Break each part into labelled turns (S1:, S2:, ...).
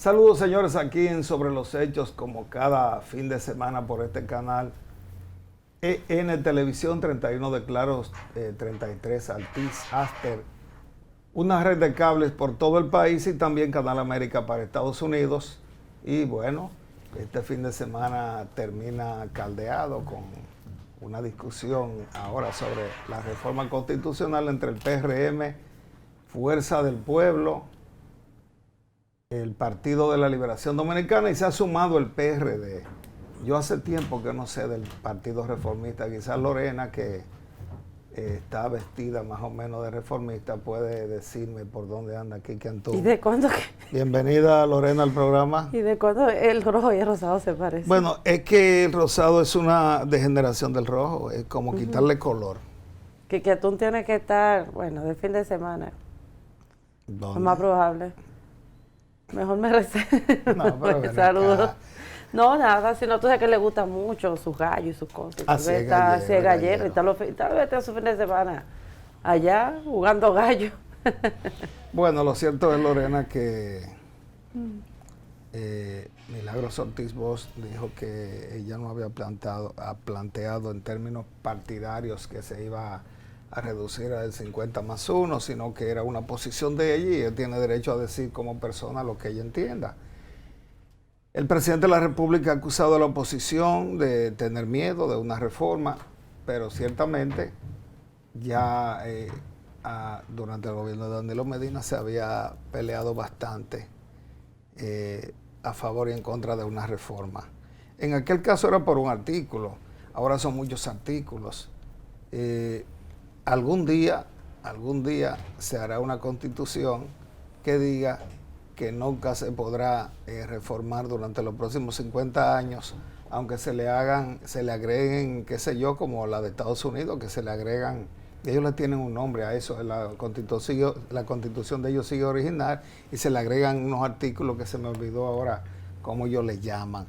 S1: Saludos señores aquí en Sobre los Hechos, como cada fin de semana por este canal. En Televisión 31 de Claros, 33 Altiz, Aster, una red de cables por todo el país y también Canal América para Estados Unidos. Y bueno, este fin de semana termina caldeado con una discusión ahora sobre la reforma constitucional entre el PRM, Fuerza del Pueblo, el Partido de la Liberación Dominicana y se ha sumado el PRD. Yo hace tiempo que no sé del Partido Reformista, quizás Lorena, que está vestida más o menos de reformista, puede decirme por dónde anda Kiki Antú.
S2: ¿Y de cuándo?
S1: Bienvenida Lorena al programa.
S2: ¿Y de cuándo el rojo y el rosado se parecen?
S1: Bueno, es que el rosado es una degeneración del rojo, es como quitarle color.
S2: Que Atún tiene que estar, bueno, de fin de semana.
S1: ¿Dónde?
S2: Es más probable. Mejor me reservo.
S1: No, pero ven
S2: Saludos.
S1: acá.
S2: No, nada, sino tú sabes que le gustan mucho sus gallos y sus cosas.
S1: Así es
S2: Así es gallero.
S1: gallero.
S2: Y tal vez está su fin de semana allá jugando gallo.
S1: Bueno, lo cierto es, Lorena, que Milagros Ortiz Bosch dijo que ella no había planteado en términos partidarios que se iba a reducir al 50+1, sino que era una posición de ella y ella tiene derecho a decir como persona lo que ella entienda. El presidente de la República ha acusado a la oposición de tener miedo de una reforma, pero ciertamente ya durante el gobierno de Danilo Medina se había peleado bastante a favor y en contra de una reforma. En aquel caso era por un artículo, ahora son muchos artículos. Algún día se hará una constitución que diga que nunca se podrá reformar durante los próximos 50 años, aunque se le agreguen, qué sé yo, como la de Estados Unidos, que se le agregan, ellos le tienen un nombre a eso, la constitución de ellos sigue original y se le agregan unos artículos que se me olvidó ahora cómo ellos le llaman.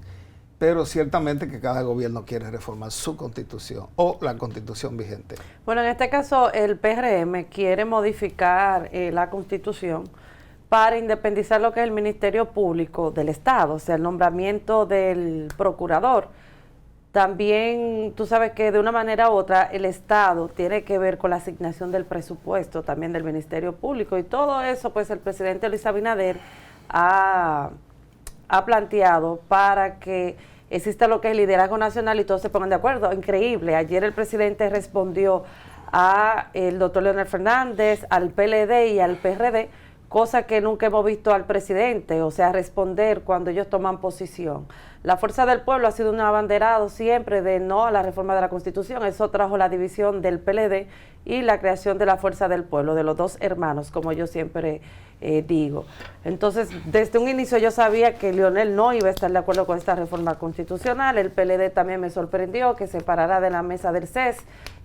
S1: Pero ciertamente que cada gobierno quiere reformar su constitución o la constitución vigente.
S2: Bueno, en este caso el PRM quiere modificar la constitución para independizar lo que es el Ministerio Público del Estado, o sea, el nombramiento del procurador. También tú sabes que de una manera u otra el Estado tiene que ver con la asignación del presupuesto también del Ministerio Público y todo eso pues el presidente Luis Abinader ha planteado para que exista lo que es el liderazgo nacional y todos se pongan de acuerdo. Increíble, ayer el presidente respondió a el doctor Leonel Fernández, al PLD y al PRD, cosa que nunca hemos visto al presidente, o sea, responder cuando ellos toman posición. La Fuerza del Pueblo ha sido un abanderado siempre de no a la reforma de la Constitución, eso trajo la división del PLD y la creación de la Fuerza del Pueblo, de los dos hermanos, como yo siempre digo. Entonces, desde un inicio yo sabía que Leonel no iba a estar de acuerdo con esta reforma constitucional, el PLD también me sorprendió que se parara de la mesa del CES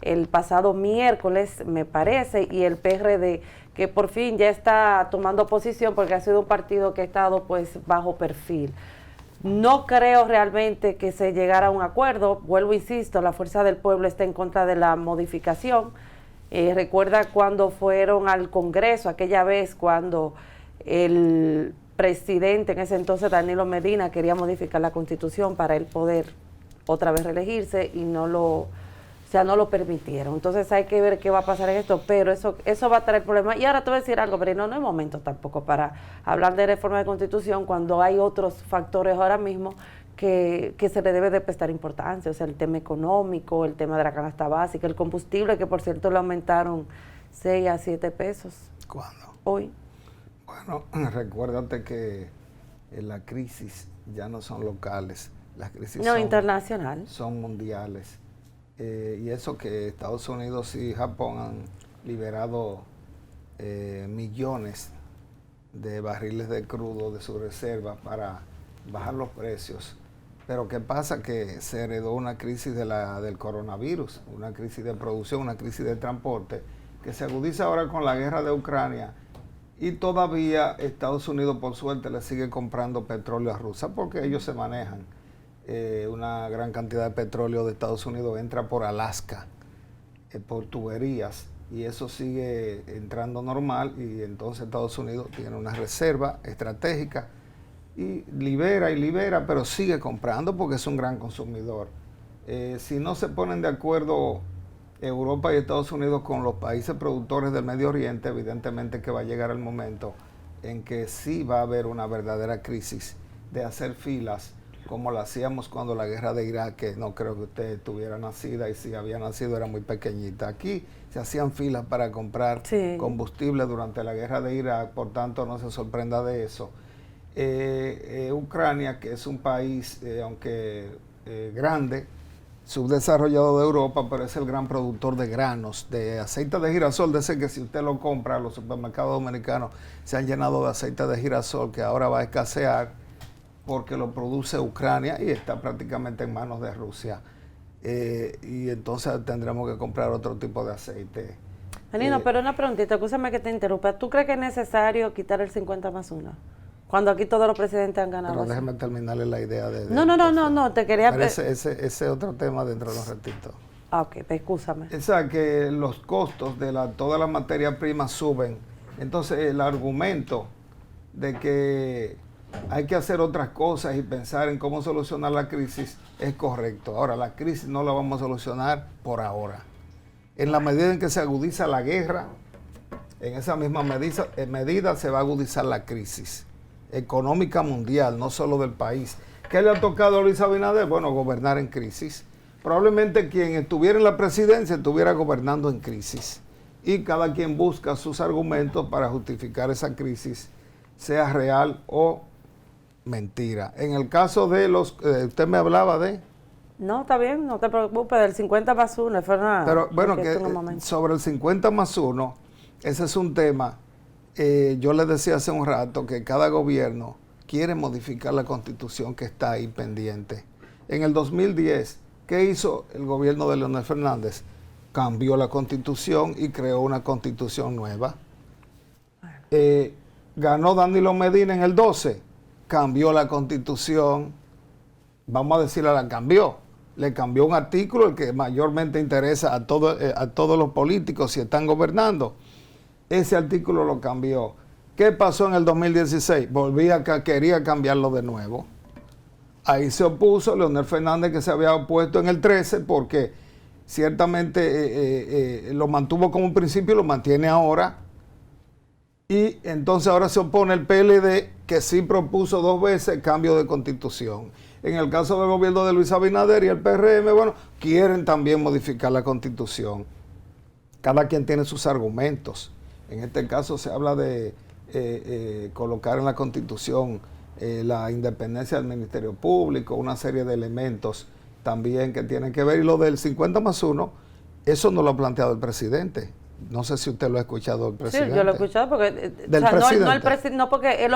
S2: el pasado miércoles, me parece, y el PRD que por fin ya está tomando posición porque ha sido un partido que ha estado pues bajo perfil. No creo realmente que se llegara a un acuerdo, vuelvo, insisto, la Fuerza del Pueblo está en contra de la modificación. Recuerda cuando fueron al Congreso, aquella vez cuando el presidente, en ese entonces Danilo Medina, quería modificar la Constitución para él poder otra vez reelegirse y no lo permitieron. Entonces hay que ver qué va a pasar en esto, pero eso va a traer problemas. Y ahora te voy a decir algo, pero no es momento tampoco para hablar de reforma de Constitución cuando hay otros factores ahora mismo que se le debe de prestar importancia, o sea, el tema económico, el tema de la canasta básica, el combustible, que por cierto le aumentaron 6 a 7 pesos.
S1: ¿Cuándo?
S2: Hoy.
S1: Bueno, recuérdate que la crisis ya no son locales, las crisis
S2: No, internacional.
S1: son mundiales. Y eso que Estados Unidos y Japón han liberado millones de barriles de crudo de sus reservas para bajar los precios. Pero ¿qué pasa? Que se heredó una crisis del coronavirus, una crisis de producción, una crisis de transporte, que se agudiza ahora con la guerra de Ucrania. Y todavía Estados Unidos, por suerte, le sigue comprando petróleo a Rusia porque ellos se manejan. Una gran cantidad de petróleo de Estados Unidos entra por Alaska, por tuberías, y eso sigue entrando normal, y entonces Estados Unidos tiene una reserva estratégica y libera, pero sigue comprando porque es un gran consumidor. Si no se ponen de acuerdo Europa y Estados Unidos con los países productores del Medio Oriente, evidentemente que va a llegar el momento en que sí va a haber una verdadera crisis de hacer filas como lo hacíamos cuando la guerra de Irak, que no creo que usted estuviera nacida, y si había nacido era muy pequeñita. Aquí se hacían filas para comprar combustible durante la guerra de Irak, por tanto no se sorprenda de eso. Ucrania, que es un país, aunque grande, subdesarrollado de Europa, pero es el gran productor de granos, de aceite de girasol, de ese que si usted lo compra, los supermercados dominicanos se han llenado de aceite de girasol, que ahora va a escasear porque lo produce Ucrania y está prácticamente en manos de Rusia. Y entonces tendremos que comprar otro tipo de aceite.
S2: Danilo, pero una preguntita, escúchame que te interrumpa. ¿Tú crees que es necesario quitar el 50+1? Cuando aquí todos los presidentes han ganado.
S1: Pero déjeme terminarle la idea de
S2: No, te quería...
S1: Ese otro tema dentro de un ratito.
S2: Ok, excúsame.
S1: O sea, que los costos de toda la materia prima suben. Entonces, el argumento de que hay que hacer otras cosas y pensar en cómo solucionar la crisis es correcto. Ahora, la crisis no la vamos a solucionar por ahora. En la medida en que se agudiza la guerra, en esa misma medida se va a agudizar la crisis económica mundial, no solo del país. ¿Qué le ha tocado a Luis Abinader? Bueno, gobernar en crisis. Probablemente quien estuviera en la presidencia estuviera gobernando en crisis. Y cada quien busca sus argumentos para justificar esa crisis, sea real o mentira. En el caso de usted me hablaba de...
S2: No, está bien, no te preocupes, del 50+1, fue nada.
S1: Pero bueno, sobre el 50+1, ese es un tema. Yo les decía hace un rato que cada gobierno quiere modificar la constitución que está ahí pendiente. En el 2010, ¿qué hizo el gobierno de Leonel Fernández? Cambió la constitución y creó una constitución nueva. Ganó Danilo Medina en el 12, cambió la constitución, vamos a decirle, la cambió. Le cambió un artículo, el que mayormente interesa a todos los políticos si están gobernando. Ese artículo lo cambió. ¿Qué pasó en el 2016? Quería cambiarlo de nuevo. Ahí se opuso Leonel Fernández, que se había opuesto en el 13, porque ciertamente lo mantuvo como un principio y lo mantiene ahora. Y entonces ahora se opone el PLD, que sí propuso 2 veces cambio de constitución. En el caso del gobierno de Luis Abinader y el PRM, bueno, quieren también modificar la constitución. Cada quien tiene sus argumentos. En este caso se habla de colocar en la Constitución la independencia del Ministerio Público, una serie de elementos también que tienen que ver. Y lo del 50+1, eso no lo ha planteado el presidente. No sé si usted lo ha escuchado el presidente.
S2: Sí, yo lo he escuchado porque... No porque él,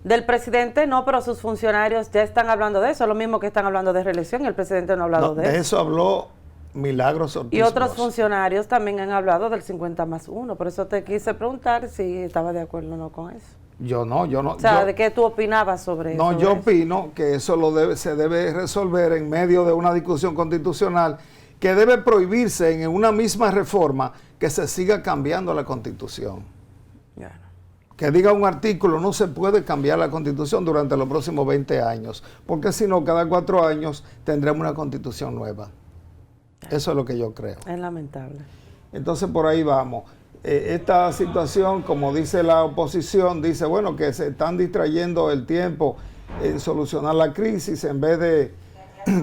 S2: del presidente no, pero sus funcionarios ya están hablando de eso. Lo mismo que están hablando de reelección y el presidente no ha hablado de eso.
S1: De eso habló Milagros Ortiz.
S2: Y otros funcionarios también han hablado del 50+1. Por eso te quise preguntar si estaba de acuerdo o no con eso.
S1: Yo no.
S2: O sea, ¿de qué tú opinabas sobre eso?
S1: No, yo opino que eso se debe resolver en medio de una discusión constitucional que debe prohibirse en una misma reforma que se siga cambiando la Constitución.
S2: Yeah.
S1: Que diga un artículo, no se puede cambiar la Constitución durante los próximos 20 años, porque si no, cada 4 años tendremos una Constitución nueva. Eso es lo que yo creo.
S2: Es lamentable.
S1: Entonces por ahí vamos. Esta situación, como dice la oposición, dice, bueno, que se están distrayendo el tiempo en solucionar la crisis en vez de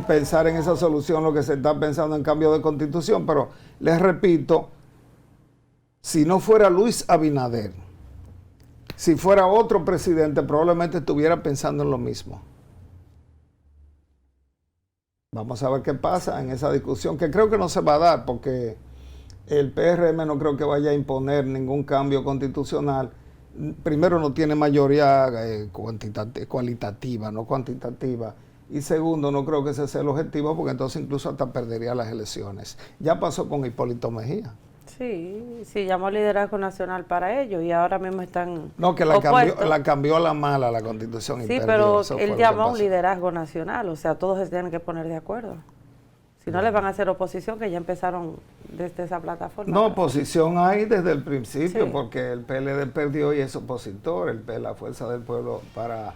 S1: pensar en esa solución, lo que se está pensando en cambio de constitución. Pero les repito, si no fuera Luis Abinader, si fuera otro presidente, probablemente estuviera pensando en lo mismo. Vamos a ver qué pasa en esa discusión, que creo que no se va a dar, porque el PRM no creo que vaya a imponer ningún cambio constitucional. Primero, no tiene mayoría cualitativa, no cuantitativa. Y segundo, no creo que ese sea el objetivo, porque entonces incluso hasta perdería las elecciones. Ya pasó con Hipólito Mejía.
S2: Sí, llamó liderazgo nacional para ello y ahora mismo están
S1: No, que la cambió a la mala la Constitución.
S2: Sí, pero él llamó a un liderazgo nacional, o sea, todos se tienen que poner de acuerdo. Si no, les van a hacer oposición, que ya empezaron desde esa plataforma.
S1: No, oposición hay desde el principio, porque el PLD perdió y es opositor, la Fuerza del Pueblo para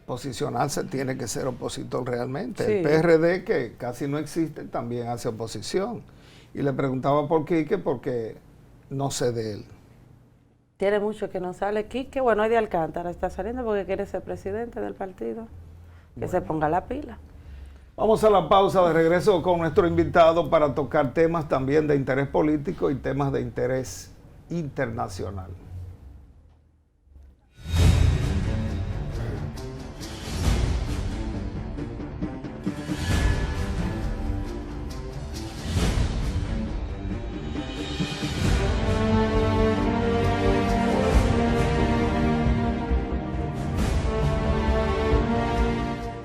S1: posicionarse tiene que ser opositor realmente.
S2: Sí.
S1: El PRD, que casi no existe, también hace oposición. Y le preguntaba por Quique porque no sé de él.
S2: Tiene mucho que no sale. Quique, bueno, hoy de Alcántara está saliendo porque quiere ser presidente del partido. Que se ponga la pila.
S1: Vamos a la pausa, de regreso con nuestro invitado para tocar temas también de interés político y temas de interés internacional.